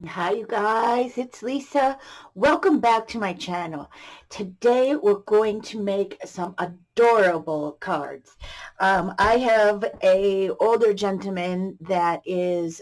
Hi, you guys, it's Lisa. Welcome back to my channel. Today we're going to make some adorable cards. I have a older gentleman that is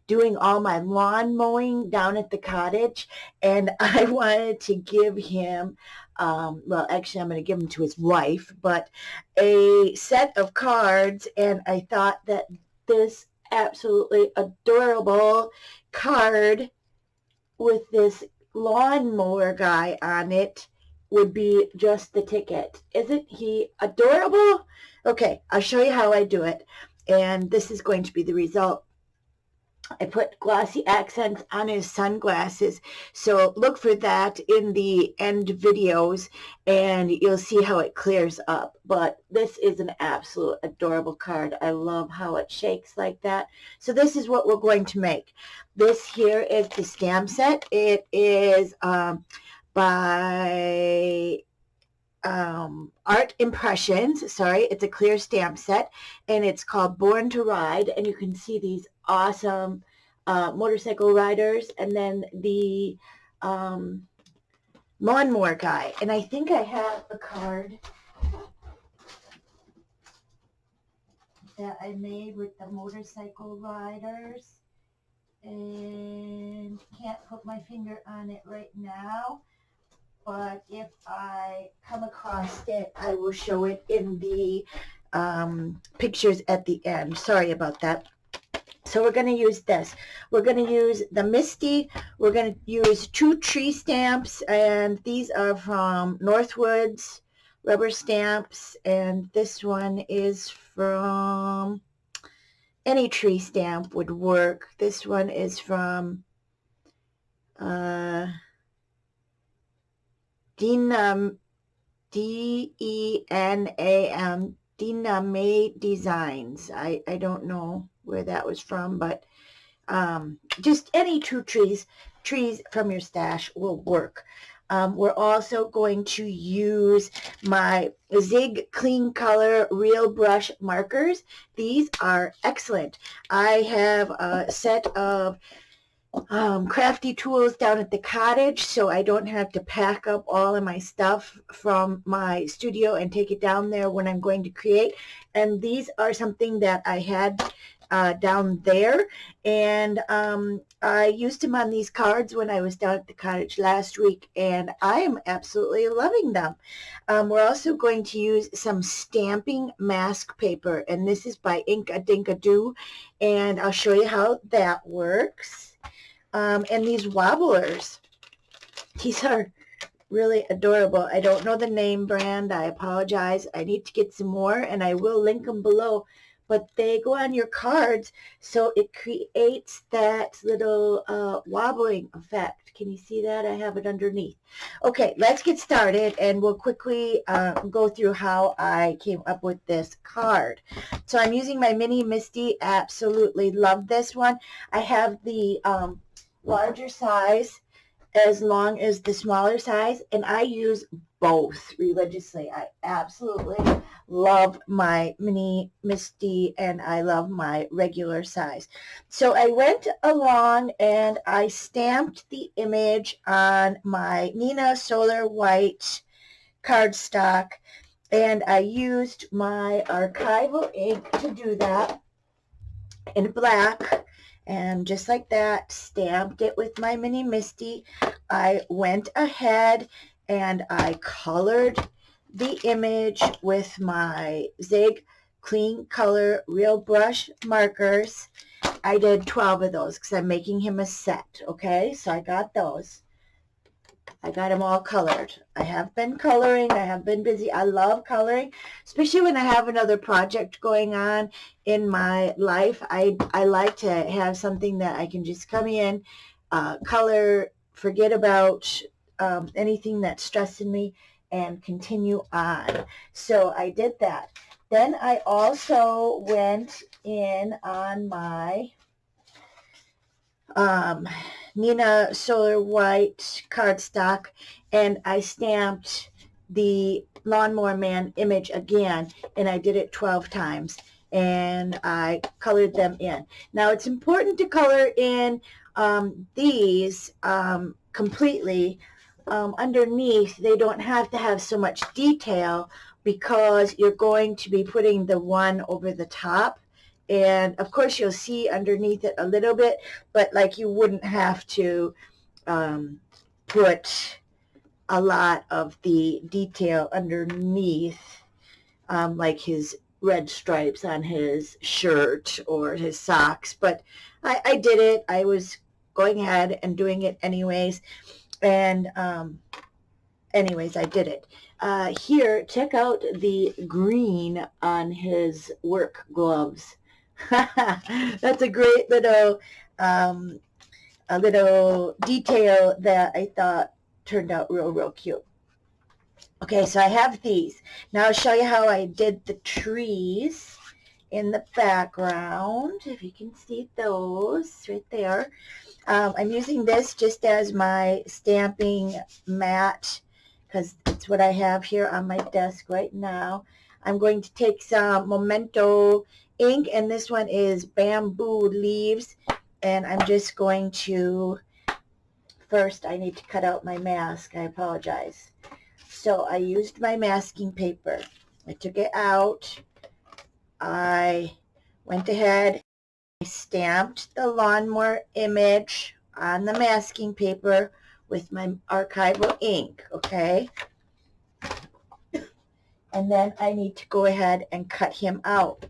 doing all my lawn mowing down at the cottage, and I wanted to give him, well, actually I'm going to give them to his wife, but a set of cards, and I thought that this absolutely adorable card with this lawnmower guy on it would be just the ticket. Isn't he adorable? Okay, I'll show you how I do it. And this is going to be the result. I put glossy accents on his sunglasses. So look for that in the end videos and you'll see how it clears up. But this is an absolute adorable card. I love how it shakes like that. So this is what we're going to make. This here is the stamp set. It is by Art Impressions. Sorry, it's a clear stamp set, and it's called Born to Ride. And you can see these awesome motorcycle riders, and then the um, lawnmower guy. And I think I have a card that I made with the motorcycle riders, and can't put my finger on it right now. But if I come across it, I will show it in the pictures at the end. Sorry about that. So we're going to use this. We're going to use the Misty. We're going to use 2 tree stamps, and these are from Northwoods rubber stamps, and this one is from any tree stamp would work. This one is from Denam, Denam, Dename Designs. I don't know where that was from, but just any 2 trees from your stash will work. We're also going to use my Zig Clean Color Real Brush markers. These are excellent. I have a set of crafty tools down at the cottage, so I don't have to pack up all of my stuff from my studio and take it down there when I'm going to create. And these are something that I had down there, and I used them on these cards when I was down at the cottage last week, and I am absolutely loving them. We're also going to use some stamping mask paper, and this is by Ink a Dink a Doo, and I'll show you how that works. And these wobblers, these are really adorable. I don't know the name brand. I apologize. I need to get some more, and I will link them below. But they go on your cards, so it creates that little wobbling effect. Can you see that? I have it underneath. Okay, let's get started, and we'll quickly go through how I came up with this card. So I'm using my Mini Misty. Absolutely love this one. I have the larger size as long as the smaller size, and I use both religiously. I absolutely love my Mini Misty and I love my regular size. So I went along and I stamped the image on my Neenah Solar White cardstock, and I used my archival ink to do that in black, and just like that stamped it with my Mini Misty. I went ahead and I colored the image with my Zig Clean Color Real Brush markers. I did 12 of those because I'm making him a set. Okay, so I got those. I got them all colored. I have been coloring. I have been busy. I love coloring, especially when I have another project going on in my life. I like to have something that I can just come in, color, forget about anything that's stressing me, and continue on. So I did that. Then I also went in on my um, Neenah Solar White cardstock, and I stamped the Lawnmower Man image again, and I did it 12 times, and I colored them in. Now, it's important to color in these completely. Underneath, they don't have to have so much detail because you're going to be putting the one over the top. And of course, you'll see underneath it a little bit, but like you wouldn't have to put a lot of the detail underneath, like his red stripes on his shirt or his socks. But I did it. I was going ahead and doing it anyways. And anyways, I did it. Here, check out the green on his work gloves. That's a great little a little detail that I thought turned out real cute. Okay, so I have these. Now I'll show you how I did the trees in the background. If you can see those right there. I'm using this just as my stamping mat because it's what I have here on my desk right now. I'm going to take some Memento ink, and this one is Bamboo Leaves, and I'm just going to, first I need to cut out my mask. I apologize. So I used my masking paper. I took it out. I went ahead. I stamped the lawnmower image on the masking paper with my archival ink, okay? And then I need to go ahead and cut him out.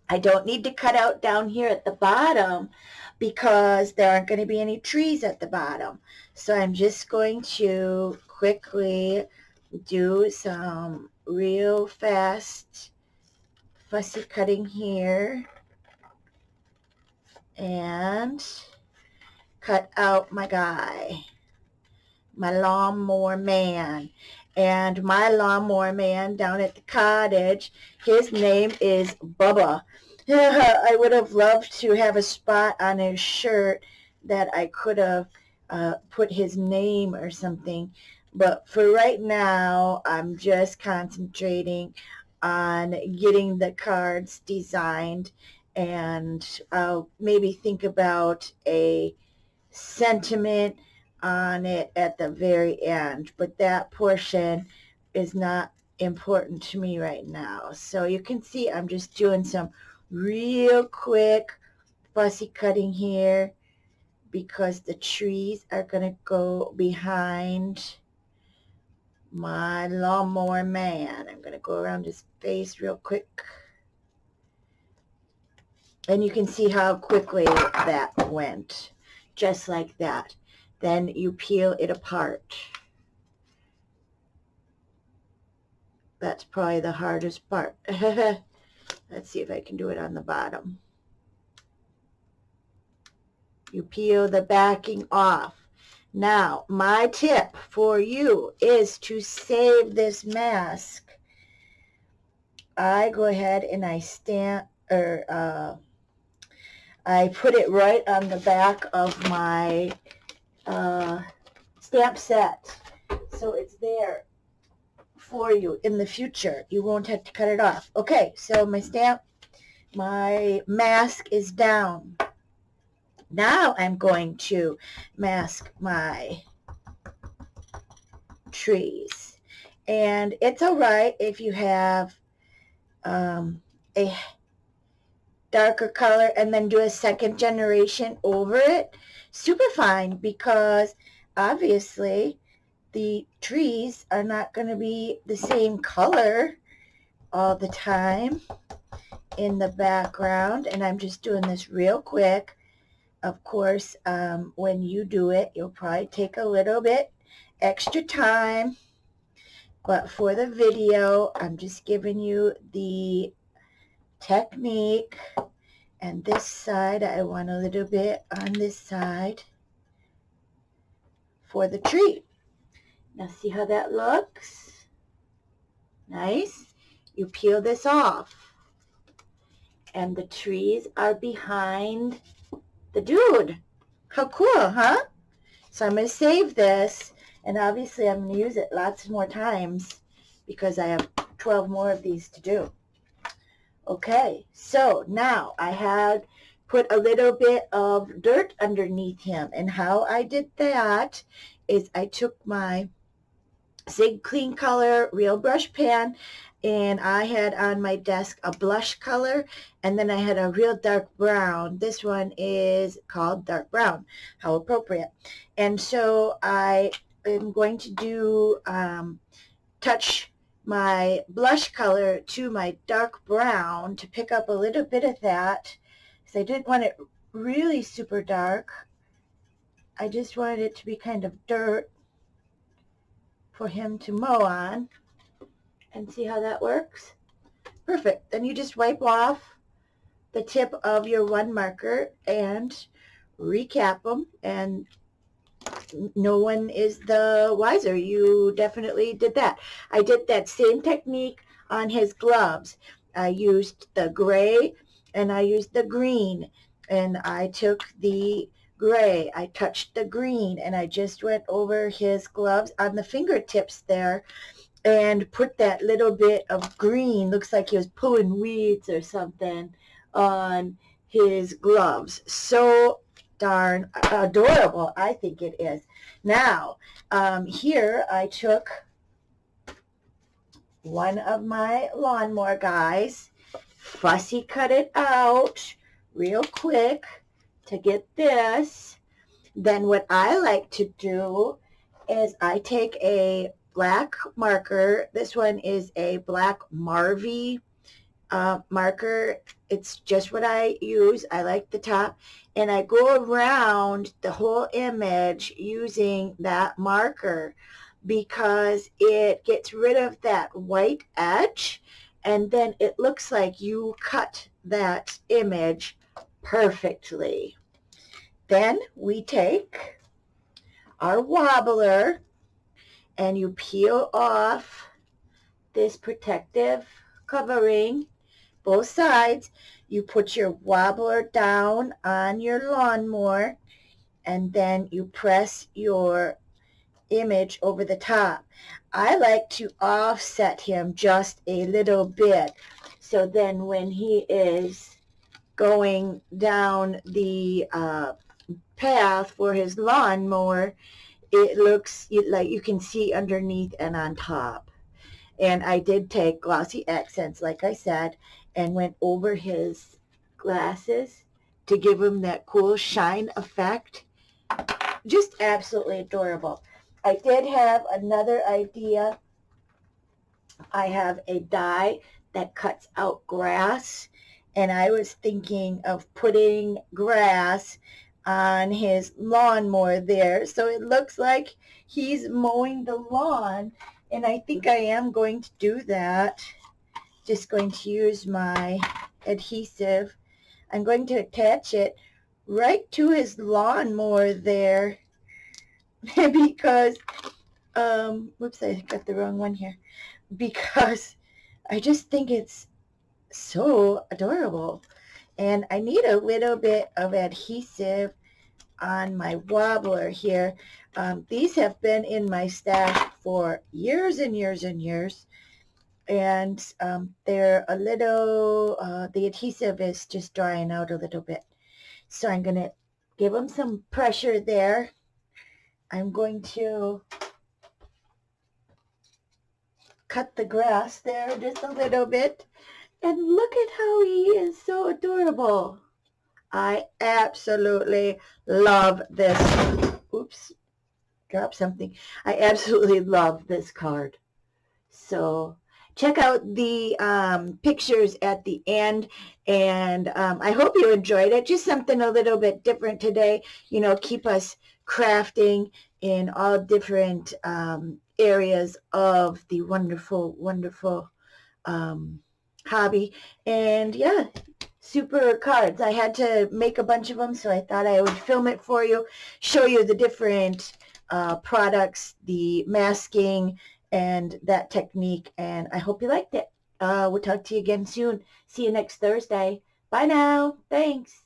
I don't need to cut out down here at the bottom because there aren't going to be any trees at the bottom. So I'm just going to quickly do some real fast fussy cutting here and cut out my guy, my lawnmower man. And my lawnmower man down at the cottage, his name is Bubba. I would have loved to have a spot on his shirt that I could have put his name or something. But for right now, I'm just concentrating on getting the cards designed, and I'll maybe think about a sentiment on it at the very end, but that portion is not important to me right now. So you can see I'm just doing some real quick fussy cutting here because the trees are going to go behind my lawnmower man. I'm going to go around his face real quick. And you can see how quickly that went, just like that. Then you peel it apart. That's probably the hardest part. Let's see if I can do it on the bottom. You peel the backing off. Now, my tip for you is to save this mask. I go ahead and I stamp, or I put it right on the back of my stamp set, so it's there for you in the future. You won't have to cut it off. Okay, so my mask is down. Now I'm going to mask my trees. And it's all right if you have a darker color and then do a second generation over it. Super fine, because obviously the trees are not going to be the same color all the time in the background. And I'm just doing this real quick. Of course, when you do it, you'll probably take a little bit extra time. But for the video, I'm just giving you the technique. And this side, I want a little bit on this side for the tree. Now see how that looks? Nice. You peel this off. And the trees are behind the dude. How cool, huh? So I'm going to save this, and obviously I'm going to use it lots more times because I have 12 more of these to do. Okay, so now I had put a little bit of dirt underneath him. And how I did that is I took my Sig Clean Color Real Brush Pen, and I had on my desk a blush color, and then I had a real dark brown. This one is called dark brown. How appropriate. And so I am going to do touch my blush color to my dark brown to pick up a little bit of that, because I didn't want it really super dark. I just wanted it to be kind of dirt for him to mow on. And see how that works? Perfect. Then you just wipe off the tip of your one marker and recap them, and no one is the wiser. You definitely did that. I did that same technique on his gloves. I used the gray and I used the green, and I took the gray, I touched the green, and I just went over his gloves on the fingertips there and put that little bit of green, looks like he was pulling weeds or something, on his gloves. So darn adorable, I think it is. Now, here I took one of my lawnmower guys, fussy cut it out real quick to get this. Then what I like to do is I take a black marker. This one is a black Marvy marker. It's just what I use. I like the top. And I go around the whole image using that marker because it gets rid of that white edge, and then it looks like you cut that image perfectly. Then we take our wobbler and you peel off this protective covering, both sides. You put your wobbler down on your lawnmower, and then you press your image over the top. I like to offset him just a little bit, so then when he is going down the path for his lawnmower, it looks like you can see underneath and on top. And I did take glossy accents, like I said, and went over his glasses to give him that cool shine effect. Just absolutely adorable. I did have another idea. I have a die that cuts out grass, and I was thinking of putting grass on his lawnmower there, so it looks like he's mowing the lawn, and I think I am going to do that. Just going to use my adhesive. I'm going to attach it right to his lawnmower there because, whoops, I got the wrong one here, because I just think it's so adorable. And I need a little bit of adhesive on my wobbler here. These have been in my stash for years and years and years. And they're a little, the adhesive is just drying out a little bit. So I'm going to give them some pressure there. I'm going to cut the grass there just a little bit. And look at how he is so adorable. I absolutely love this. Oops, dropped something. I absolutely love this card. So check out the pictures at the end, and I hope you enjoyed it. Just something a little bit different today. You know, keep us crafting in all different areas of the wonderful, wonderful hobby. And yeah, super cards. I had to make a bunch of them, so I thought I would film it for you, show you the different products, the masking, and that technique. And I hope you liked it. We'll talk to you again soon. See you next Thursday. Bye now. Thanks.